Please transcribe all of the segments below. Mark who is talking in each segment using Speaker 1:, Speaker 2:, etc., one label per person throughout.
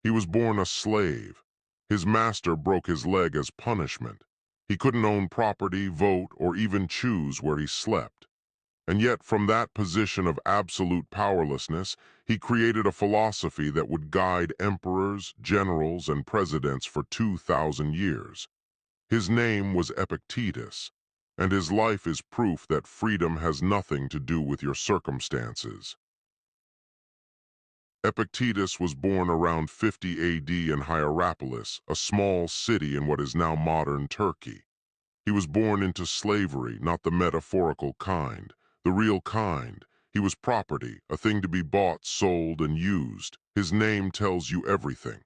Speaker 1: He was born a slave. His master broke his leg as punishment. He couldn't own property, vote, or even choose where he slept. And yet, from that position of absolute powerlessness, he created a philosophy that would guide emperors, generals, and presidents for 2,000 years. His name was Epictetus, and his life is proof that freedom has nothing to do with your circumstances. Epictetus was born around 50 AD in Hierapolis, a small city in what is now modern Turkey. He was born into slavery, not the metaphorical kind, the real kind. He was property, a thing to be bought, sold, and used. His name tells you everything.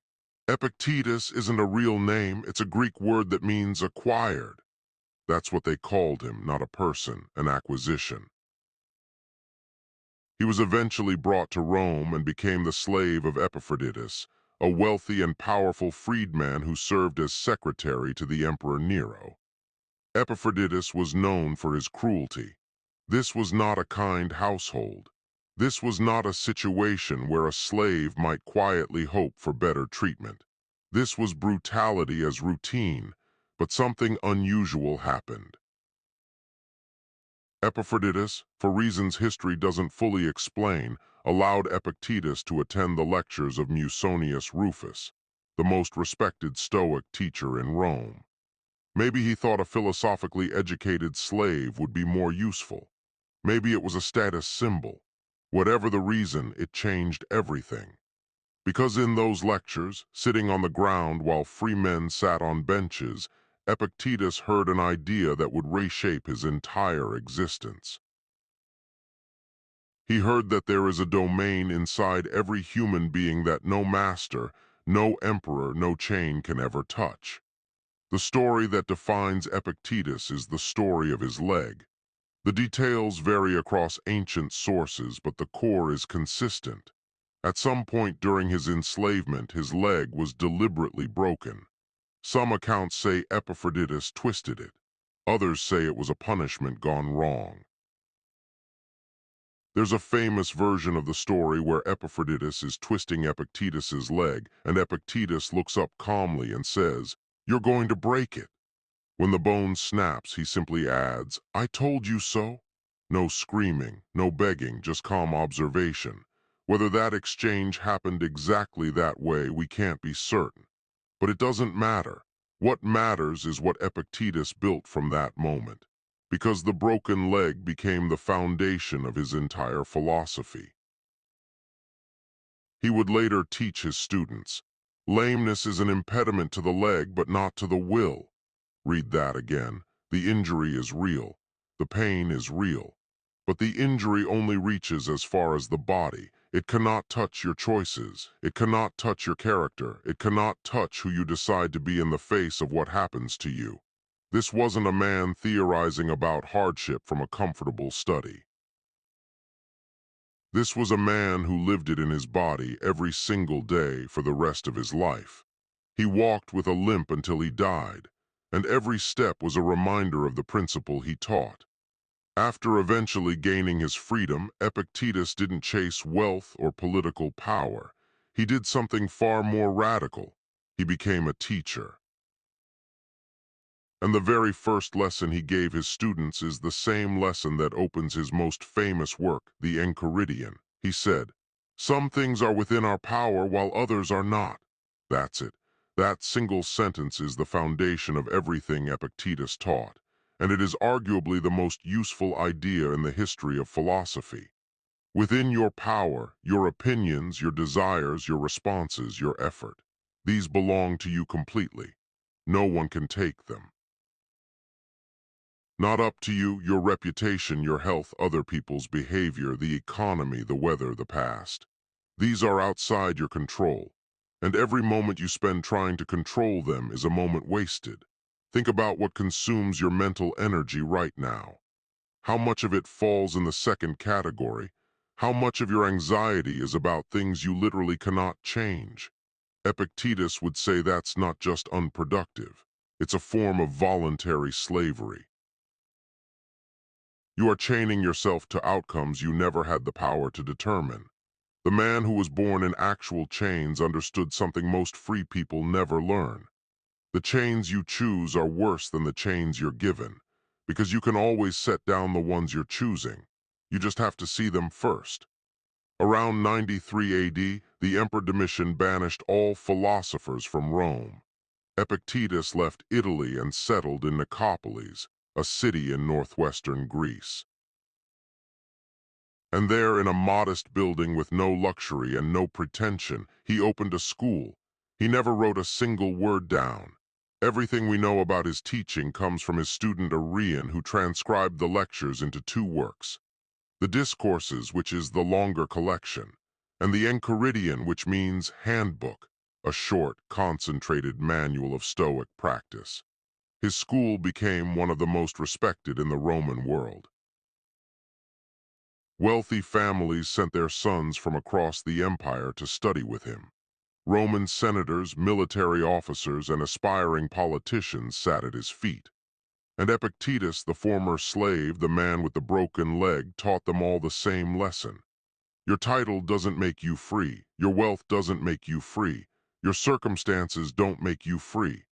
Speaker 1: Epictetus isn't a real name, it's a Greek word that means acquired. That's what they called him, not a person, an acquisition. He was eventually brought to Rome and became the slave of Epictetus, a wealthy and powerful freedman who served as secretary to the Emperor Nero. Epictetus was known for his cruelty. This was not a kind household. This was not a situation where a slave might quietly hope for better treatment. This was brutality as routine, but something unusual happened. Epictetus, for reasons history doesn't fully explain, allowed Epictetus to attend the lectures of Musonius Rufus, the most respected Stoic teacher in Rome. Maybe he thought a philosophically educated slave would be more useful. Maybe it was a status symbol. Whatever the reason, it changed everything. Because in those lectures, sitting on the ground while free men sat on benches, Epictetus heard an idea that would reshape his entire existence. He heard that there is a domain inside every human being that no master, no emperor, no chain can ever touch. The story that defines Epictetus is the story of his leg. The details vary across ancient sources, but the core is consistent. At some point during his enslavement, his leg was deliberately broken. Some accounts say Epictetus twisted it. Others say it was a punishment gone wrong. There's a famous version of the story where Epictetus is twisting Epictetus's leg, and Epictetus looks up calmly and says, "You're going to break it." When the bone snaps, he simply adds, "I told you so." No screaming, no begging, just calm observation. Whether that exchange happened exactly that way, we can't be certain. But it doesn't matter. What matters is what Epictetus built from that moment, because the broken leg became the foundation of his entire philosophy. He would later teach his students, "Lameness is an impediment to the leg, but not to the will." Read that again. The injury is real. The pain is real. But the injury only reaches as far as the body. It cannot touch your choices. It cannot touch your character. It cannot touch who you decide to be in the face of what happens to you. This wasn't a man theorizing about hardship from a comfortable study. This was a man who lived it in his body every single day for the rest of his life. He walked with a limp until he died, and every step was a reminder of the principle he taught. After eventually gaining his freedom, Epictetus didn't chase wealth or political power. He did something far more radical. He became a teacher. And the very first lesson he gave his students is the same lesson that opens his most famous work, the Enchiridion. He said, "Some things are within our power while others are not." That's it. That single sentence is the foundation of everything Epictetus taught, and it is arguably the most useful idea in the history of philosophy. Within your power, your opinions, your desires, your responses, your effort. These belong to you completely. No one can take them. Not up to you, your reputation, your health, other people's behavior, the economy, the weather, the past. These are outside your control, and every moment you spend trying to control them is a moment wasted. Think about what consumes your mental energy right now. How much of it falls in the second category? How much of your anxiety is about things you literally cannot change? Epictetus would say that's not just unproductive. It's a form of voluntary slavery. You are chaining yourself to outcomes you never had the power to determine. The man who was born in actual chains understood something most free people never learn. The chains you choose are worse than the chains you're given, because you can always set down the ones you're choosing. You just have to see them first. Around 93 AD, the Emperor Domitian banished all philosophers from Rome. Epictetus left Italy and settled in Nicopolis, a city in northwestern Greece. And there, in a modest building with no luxury and no pretension, he opened a school. He never wrote a single word down. Everything we know about his teaching comes from his student Arrian, who transcribed the lectures into two works: the Discourses, which is the longer collection, and the Enchiridion, which means handbook, a short, concentrated manual of Stoic practice. His school became one of the most respected in the Roman world. Wealthy families sent their sons from across the empire to study with him. Roman senators, military officers, and aspiring politicians sat at his feet. And Epictetus, the former slave, the man with the broken leg, taught them all the same lesson. Your title doesn't make you free. Your wealth doesn't make you free. Your circumstances don't make you free.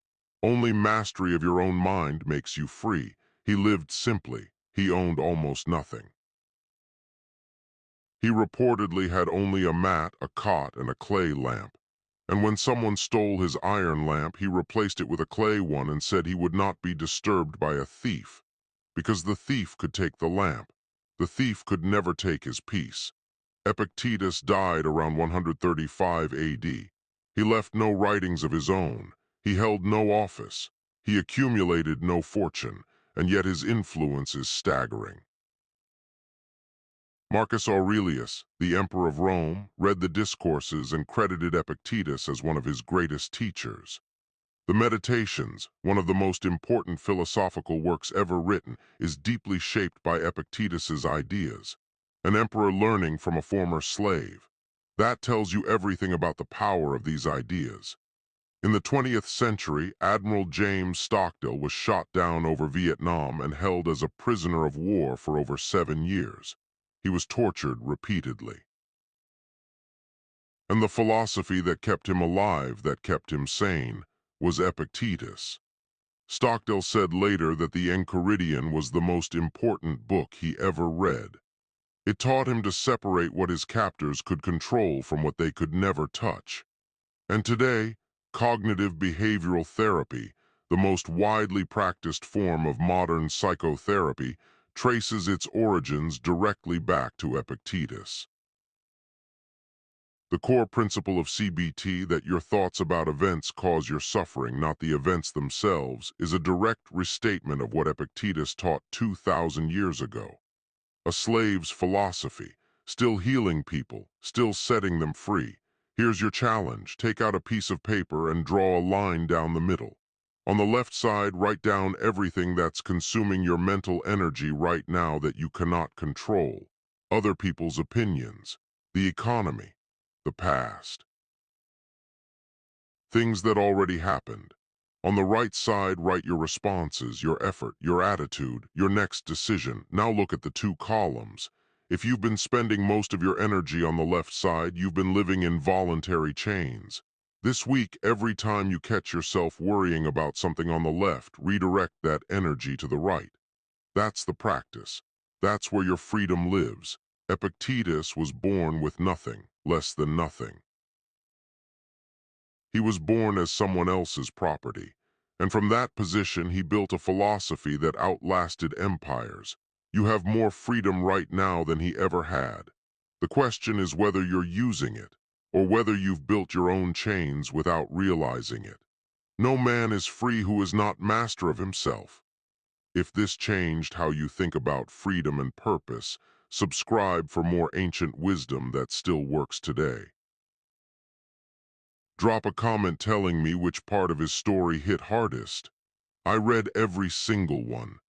Speaker 1: Only mastery of your own mind makes you free. He lived simply. He owned almost nothing. He reportedly had only a mat, a cot, and a clay lamp. And when someone stole his iron lamp, he replaced it with a clay one and said he would not be disturbed by a thief, because the thief could take the lamp. The thief could never take his peace. Epictetus died around 135 AD. He left no writings of his own. He held no office. He accumulated no fortune, and yet his influence is staggering. Marcus Aurelius, the Emperor of Rome, read the Discourses and credited Epictetus as one of his greatest teachers. The Meditations, one of the most important philosophical works ever written, is deeply shaped by Epictetus's ideas. An emperor learning from a former slave. That tells you everything about the power of these ideas. In the 20th century, Admiral James Stockdale was shot down over Vietnam and held as a prisoner of war for over 7 years. He was tortured repeatedly. And the philosophy that kept him alive, that kept him sane, was Epictetus. Stockdale said later that the Enchiridion was the most important book he ever read. It taught him to separate what his captors could control from what they could never touch. And today, cognitive behavioral therapy, the most widely practiced form of modern psychotherapy, traces its origins directly back to Epictetus. The core principle of CBT, that your thoughts about events cause your suffering, not the events themselves, is a direct restatement of what Epictetus taught 2,000 years ago. A slave's philosophy, still healing people, still setting them free. Here's your challenge. Take out a piece of paper and draw a line down the middle. On the left side, write down everything that's consuming your mental energy right now that you cannot control. Other people's opinions, the economy, the past. Things that already happened. On the right side, write your responses, your effort, your attitude, your next decision. Now look at the two columns. If you've been spending most of your energy on the left side, you've been living in voluntary chains. This week, every time you catch yourself worrying about something on the left, redirect that energy to the right. That's the practice. That's where your freedom lives. Epictetus was born with nothing, less than nothing. He was born as someone else's property, and from that position he built a philosophy that outlasted empires. You have more freedom right now than he ever had. The question is whether you're using it, or whether you've built your own chains without realizing it. No man is free who is not master of himself. If this changed how you think about freedom and purpose, subscribe for more ancient wisdom that still works today. Drop a comment telling me which part of his story hit hardest. I read every single one.